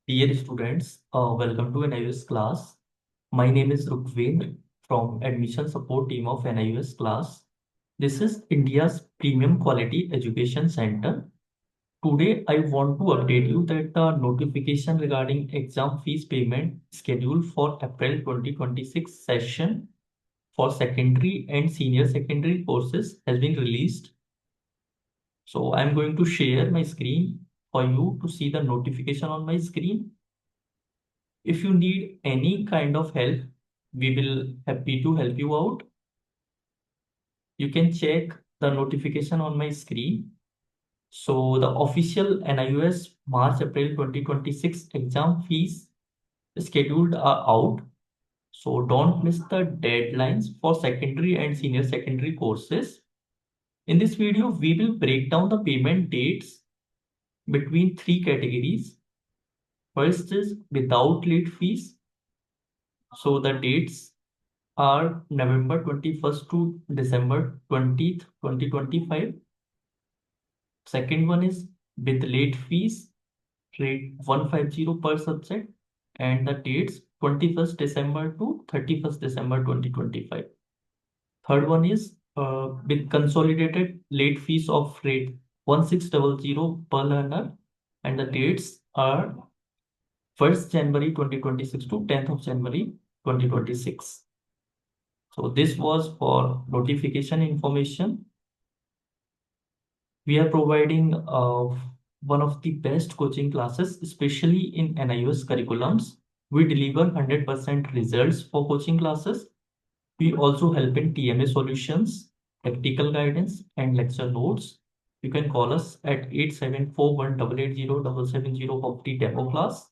Dear students, welcome to NIOS class. My name is Rukvendra from admission support team of NIOS class. This is India's premium quality education center. Today, I want to update you that the notification regarding exam fees payment schedule for April 2026 session for secondary and senior secondary courses has been released. So I'm going to share my screen for you to see the notification on my screen. If you need any kind of help, we will happy to help you out. You can check the notification on my screen. So the official NIOS March April 2026 exam fees scheduled are out. So don't miss the deadlines for secondary and senior secondary courses. In this video, we will break down the payment dates between three categories. First is without late fees. So the dates are November 21st to December 20th, 2025. Second one is with late fees, rate 150 per subject, and the dates 21st December to 31st December 2025. Third one is with consolidated late fees of rate 1600 per learner, and the dates are 1st January 2026 to 10th of January 2026. So this was for notification information. We are providing one of the best coaching classes, especially in NIOS curriculums. We deliver 100% results for coaching classes. We also help in TMA solutions, practical guidance, and lecture notes. You can call us at 8741880770 for the demo class.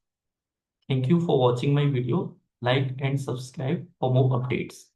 Thank you for watching my video. Like and subscribe for more updates.